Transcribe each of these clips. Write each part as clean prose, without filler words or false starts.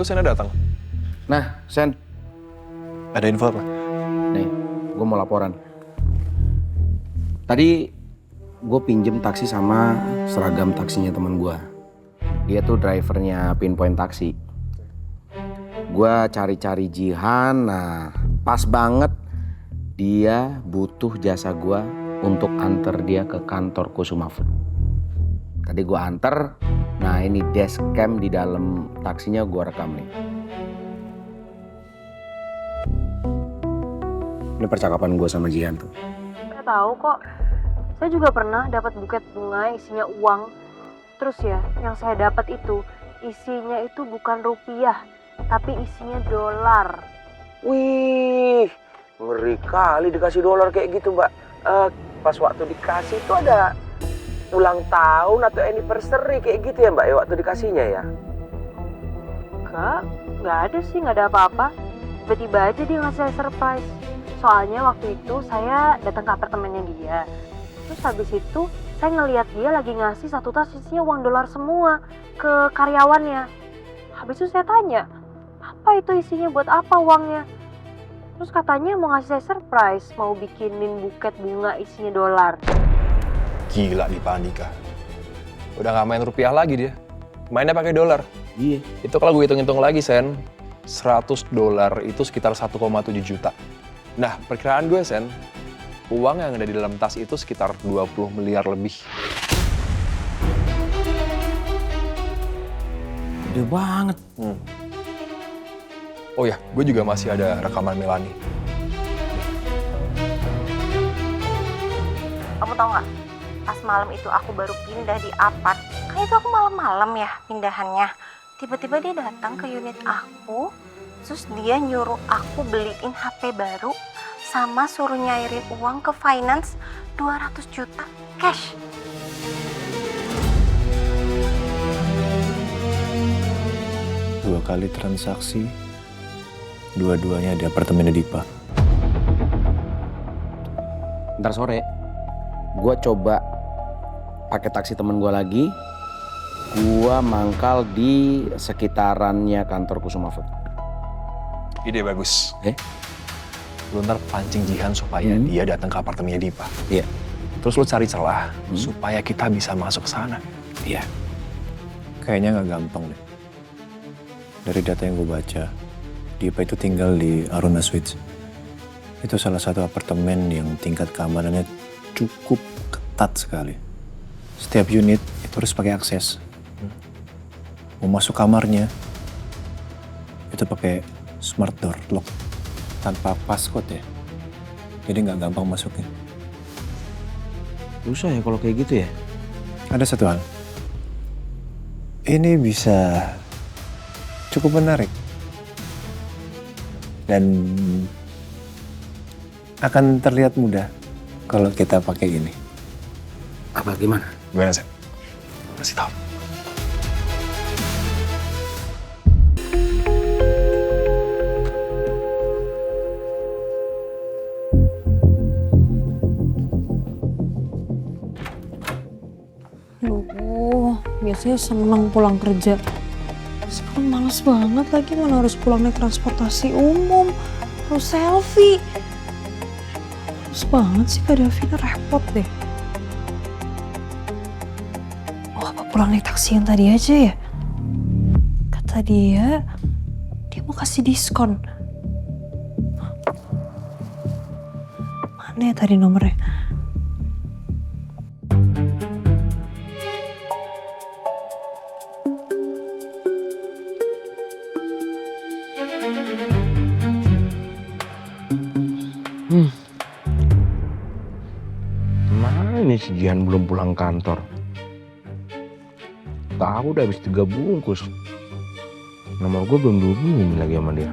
Tuh Sennya datang. Nah, Sen. Ada info apa? Nih, gue mau laporan. Tadi gue pinjem taksi sama seragam taksinya teman gue. Dia tuh drivernya Pinpoint Taksi. Gue cari-cari Jihan, nah pas banget dia butuh jasa gue untuk anter dia ke kantor Kusuma Food. Tadi gue anter, nah ini desk cam di dalam taksinya gue rekam nih. Ini percakapan gue sama Jihan tuh. Saya tahu kok. Saya juga pernah dapat buket bunga isinya uang. Terus ya, yang saya dapat itu isinya itu bukan rupiah, tapi isinya dolar. Wih, ngeri kali dikasih dolar kayak gitu, Mbak. Pas waktu dikasih itu ada ulang tahun atau anniversary kayak gitu ya, Mbak, ya waktu dikasihnya ya? Nggak ada sih, nggak ada apa-apa. Tiba-tiba aja dia ngasih saya surprise. Soalnya waktu itu saya datang ke apartemennya dia. Terus habis itu saya ngelihat dia lagi ngasih satu tas isinya uang dolar semua ke karyawannya. Habis itu saya tanya, apa itu isinya, buat apa uangnya? Terus katanya mau ngasih saya surprise, mau bikinin buket bunga isinya dolar. Gila nih Pak Andika. Udah gak main rupiah lagi dia. Mainnya pakai dolar. Iya. Itu kalau gue hitung-hitung lagi, Sen, $100 itu sekitar 1,7 juta. Nah, perkiraan gue, Sen, uang yang ada di dalam tas itu sekitar 20 miliar lebih. Gede banget. Oh ya, gue juga masih ada rekaman Melanie. Kamu tau gak, pas malam itu aku baru pindah di apart. Kan itu aku malam-malam ya pindahannya. Tiba-tiba dia datang ke unit aku, terus dia nyuruh aku beliin HP baru, sama suruh nyairin uang ke finance 200 juta cash. Dua kali transaksi, dua-duanya di apartemen Dipa. Ntar sore, gue coba pakai taksi temen gue lagi. Gue mangkal di sekitarannya kantor Kusuma Food. Ide bagus. Lu ntar pancing Jihan supaya Hmm. dia datang ke apartemennya Dipa. Iya. Terus lu cari celah supaya kita bisa masuk ke sana. Iya. Kayaknya nggak gampang deh. Dari data yang gue baca, Dipa itu tinggal di Aruna Suites. Itu salah satu apartemen yang tingkat keamanannya cukup ketat sekali. Setiap unit itu harus pakai akses. Mau masuk kamarnya, itu pakai smart door lock tanpa passcode ya. Jadi nggak gampang masuknya. Susah ya kalau kayak gitu ya? Ada satu hal. Ini bisa cukup menarik. Dan akan terlihat mudah kalau kita pakai ini. Apa gimana? Gimana, Sen? Kasih tahu. Biasanya seneng pulang kerja. Sekarang males banget lagi, mana harus pulang naik transportasi umum. Harus selfie. Males banget sih Kak Davina, repot deh. Oh, apa pulang naik taksi yang tadi aja ya? Kata dia mau kasih diskon. Mana ya tadi nomornya? Mana ini si Jihan belum pulang kantor? Tahu udah habis 3 bungkus. Nomor gue belum dihubungin lagi sama dia.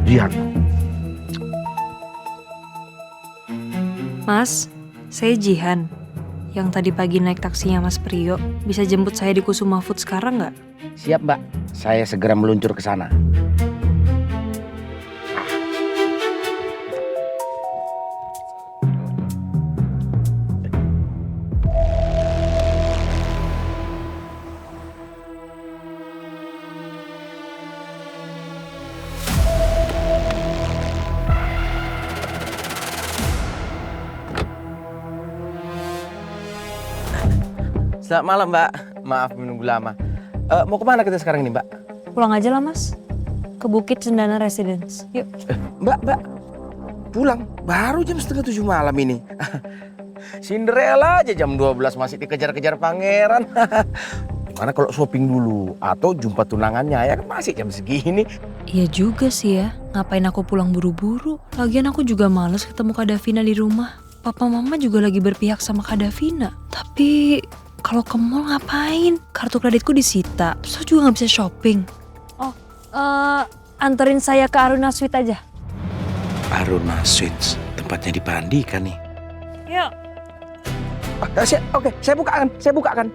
Jihan. Mas, saya Jihan. Yang tadi pagi naik taksinya Mas Priyo. Bisa jemput saya di Kusuma Food sekarang nggak? Siap, Mbak. Saya segera meluncur ke sana. Selamat malam, Mbak. Maaf menunggu lama. Mau kemana kita sekarang nih, Mbak? Pulang aja lah Mas. Ke Bukit Cendana Residence. Yuk. Mbak. Pulang? Baru jam 6:30 malam ini. Cinderella aja jam 12 masih dikejar-kejar pangeran. Gimana kalau shopping dulu? Atau jumpa tunangannya ya kan masih jam segini. Iya juga sih ya. Ngapain aku pulang buru-buru? Lagian aku juga males ketemu Kak Davina di rumah. Papa mama juga lagi berpihak sama Kak Davina. Tapi kalau ke mall ngapain? Kartu kreditku disita. Terus aku juga nggak bisa shopping. Oh, anterin saya ke Aruna Suite aja. Aruna Suites, tempatnya di Pandika nih. Yuk. Oke, saya bukakan.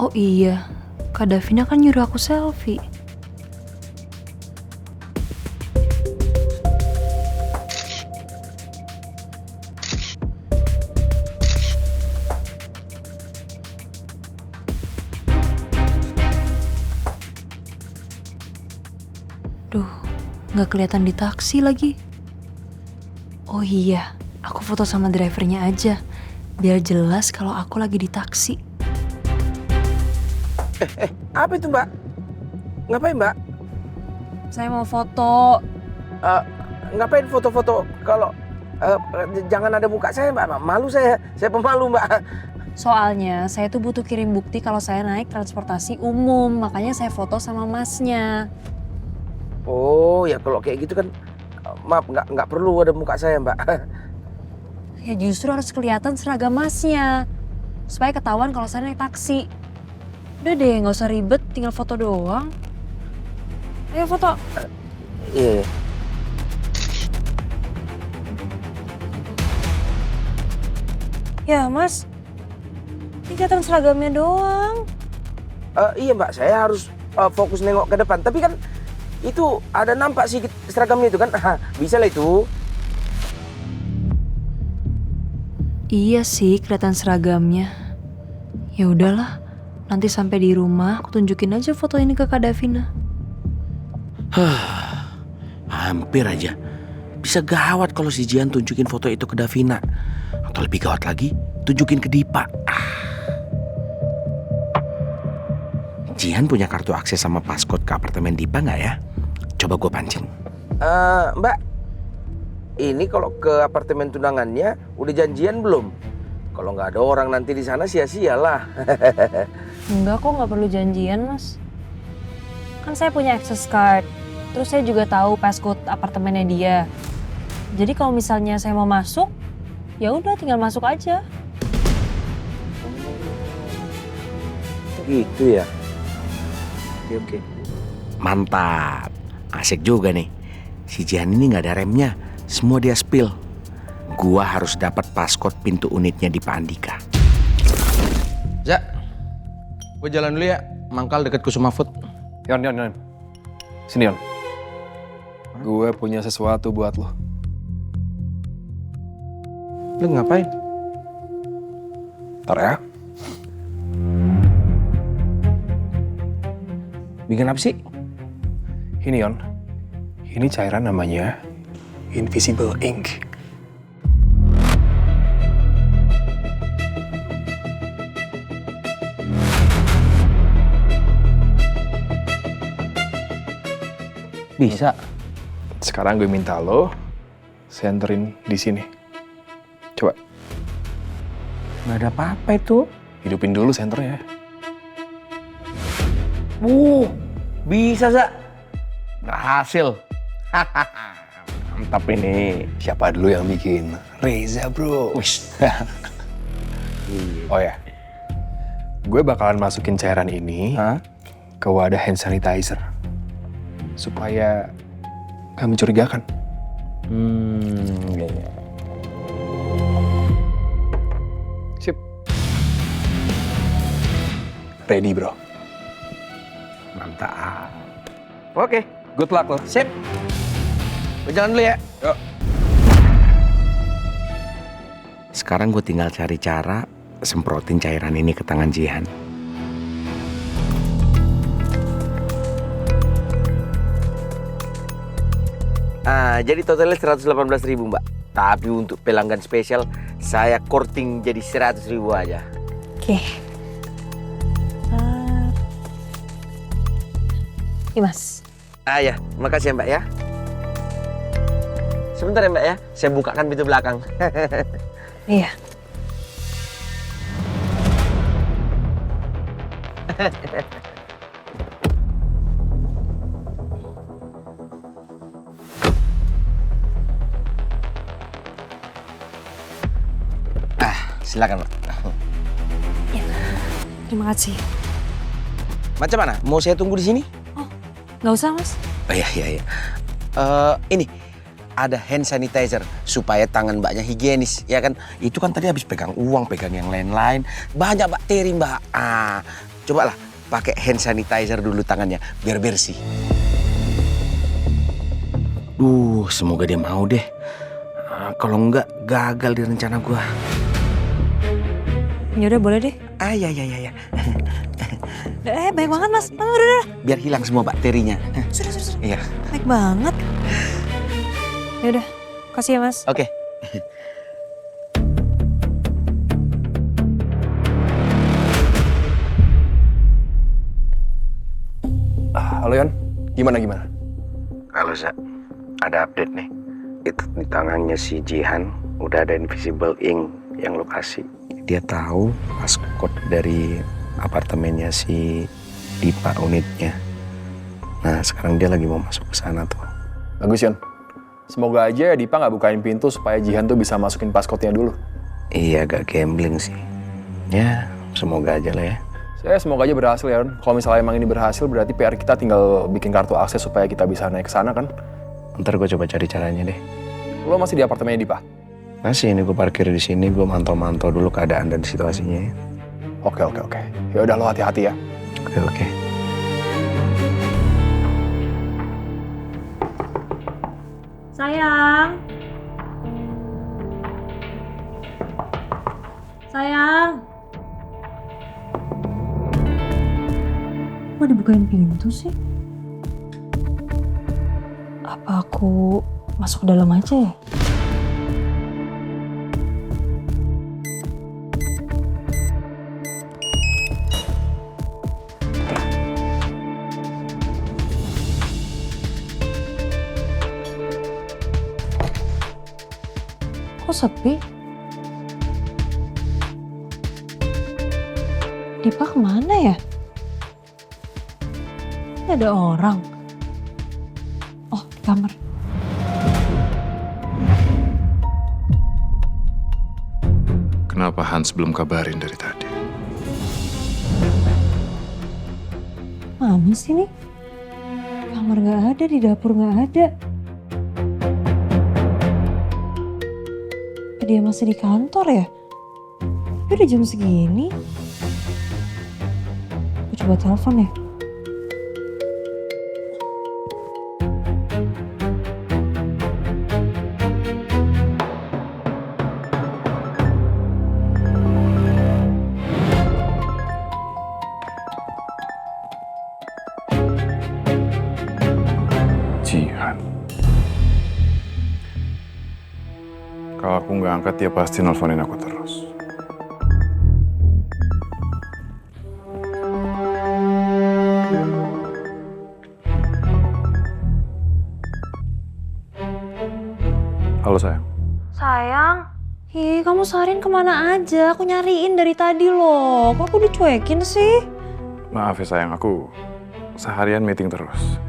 Oh iya, Kak Davina kan nyuruh aku selfie. Duh, nggak kelihatan di taksi lagi. Oh iya, aku foto sama drivernya aja, biar jelas kalau aku lagi di taksi. Apa itu, Mbak? Ngapain, Mbak? Saya mau foto. Ngapain foto-foto kalau jangan ada muka saya, Mbak. Malu saya pemalu, Mbak. Soalnya saya tuh butuh kirim bukti kalau saya naik transportasi umum, makanya saya foto sama masnya. Oh, ya kalau kayak gitu kan maaf nggak perlu ada muka saya, Mbak. Ya justru harus kelihatan seragam masnya, supaya ketahuan kalau saya naik taksi. Udah deh, nggak usah ribet, tinggal foto doang. Ayo foto. Iya. Ya mas, ini kelihatan seragamnya doang. Iya, Mbak, saya harus fokus nengok ke depan. Tapi kan itu ada nampak sih seragamnya itu kan. Bisa lah itu. Iya sih, kelihatan seragamnya. Ya udahlah, nanti sampai di rumah aku tunjukin aja foto ini ke Kak Davina. Hampir aja. Bisa gawat kalau si Jian tunjukin foto itu ke Davina. Atau lebih gawat lagi, tunjukin ke Dipa. Jian punya kartu akses sama paskot ke apartemen Dipa nggak ya? Coba gue pancing. Mbak, ini kalau ke apartemen tunangannya udah janjian belum? Kalau nggak ada orang nanti di sana sia-sialah. Enggak kok, nggak perlu janjian mas. Kan saya punya access card. Terus saya juga tahu passcode apartemennya dia. Jadi kalau misalnya saya mau masuk, ya udah tinggal masuk aja. Gitu ya. Oke. Mantap. Asik juga nih. Si Jihan ini nggak ada remnya. Semua dia spill. Gua harus dapat paskot pintu unitnya di Pak Andika. Zak, gue jalan dulu ya. Mangkal deket Kusuma Food. Yon. Sini, Yon. Gue punya sesuatu buat lo. Lu ngapain? Ntar ya. Bikin apa sih? Ini, Yon. Ini cairan namanya Invisible Ink. Bisa. Sekarang gue minta lo senterin di sini. Coba. Nggak ada apa-apa itu. Hidupin dulu senternya. Bisa, Zak. Berhasil. Mantap ini. Siapa dulu yang bikin? Reza, bro. Oh ya. Gue bakalan masukin cairan ini ke wadah hand sanitizer. Supaya gak mencurigakan. Iya. Sip. Ready, bro. Mantap. Oke. Good luck, lo. Sip. Gue jalan dulu ya. Yuk. Sekarang gue tinggal cari cara semprotin cairan ini ke tangan Jihan. Jadi totalnya 118.000 Mbak. Tapi untuk pelanggan spesial saya korting jadi 100.000 aja. Oke. Ini Mas. Ya, makasih ya Mbak ya. Sebentar ya Mbak ya, saya bukakan pintu belakang. Iya. Silakan Mbak. Terima kasih. Macam mana? Mau saya tunggu di sini? Nggak usah, Mas. Oh iya. Ini ada hand sanitizer supaya tangan Mbaknya higienis, ya kan? Itu kan tadi habis pegang uang, pegang yang lain-lain, banyak bakteri Mbak. Cobalah pakai hand sanitizer dulu tangannya biar bersih. Semoga dia mau deh. Kalau enggak gagal di rencana gua. Ya udah boleh deh. Iya. Baik banget, Mas. Udah. Biar hilang semua bakterinya. Sudah. Iya. Baik banget. Ya udah, kasih ya, Mas. Oke. Halo Yon, gimana? Halo Za, ada update nih. Itu di tangannya si Jihan udah ada invisible ink yang lo kasih. Dia tahu passcode dari apartemennya si Dipa unitnya. Nah sekarang dia lagi mau masuk ke sana tuh. Bagus Yon. Semoga aja Dipa nggak bukain pintu supaya Jihan tuh bisa masukin passcode-nya dulu. Iya agak gambling sih. Ya semoga aja lah ya. Saya semoga aja berhasil ya Yon. Kalau misalnya emang ini berhasil berarti PR kita tinggal bikin kartu akses supaya kita bisa naik ke sana kan. Ntar gue coba cari caranya deh. Lo masih di apartemennya Dipa? Masih, ini gue parkir di sini, gue mantau-mantau dulu keadaan dan situasinya ya. Oke. Ya udah lo hati-hati ya. Oke. Sayang. Kok dibukain pintu sih? Apa aku masuk ke dalam aja ya? Kok sepi? Dipa kemana ya? Ini ada orang. Oh, di kamar. Kenapa Hans belum kabarin dari tadi? Mana sih nih? Kamar nggak ada, di dapur nggak ada. Dia masih di kantor ya? Tapi udah jam segini. Aku coba telepon ya. Jihan. Kalau aku nggak angkat, dia pasti nelfonin aku terus. Halo sayang. Sayang. Ih, kamu seharian kemana aja? Aku nyariin dari tadi loh. Kok aku dicuekin sih? Maaf ya sayang, aku seharian meeting terus.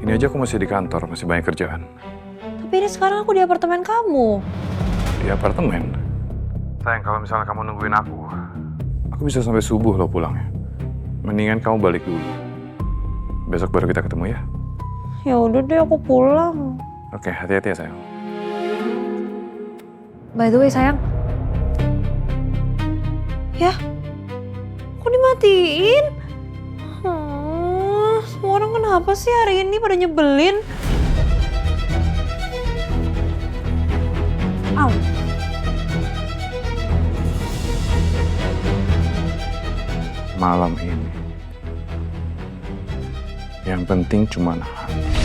Ini aja aku masih di kantor, masih banyak kerjaan. Tapi ini sekarang aku di apartemen kamu. Di apartemen? Sayang, kalau misalnya kamu nungguin aku bisa sampai subuh loh pulangnya. Mendingan kamu balik dulu. Besok baru kita ketemu ya. Ya udah deh, aku pulang. Oke, hati-hati ya sayang. By the way, sayang. Ya, kok dimatiin? Semua orang kenapa sih hari ini pada nyebelin? Au. malam ini. Yang penting cuma hati.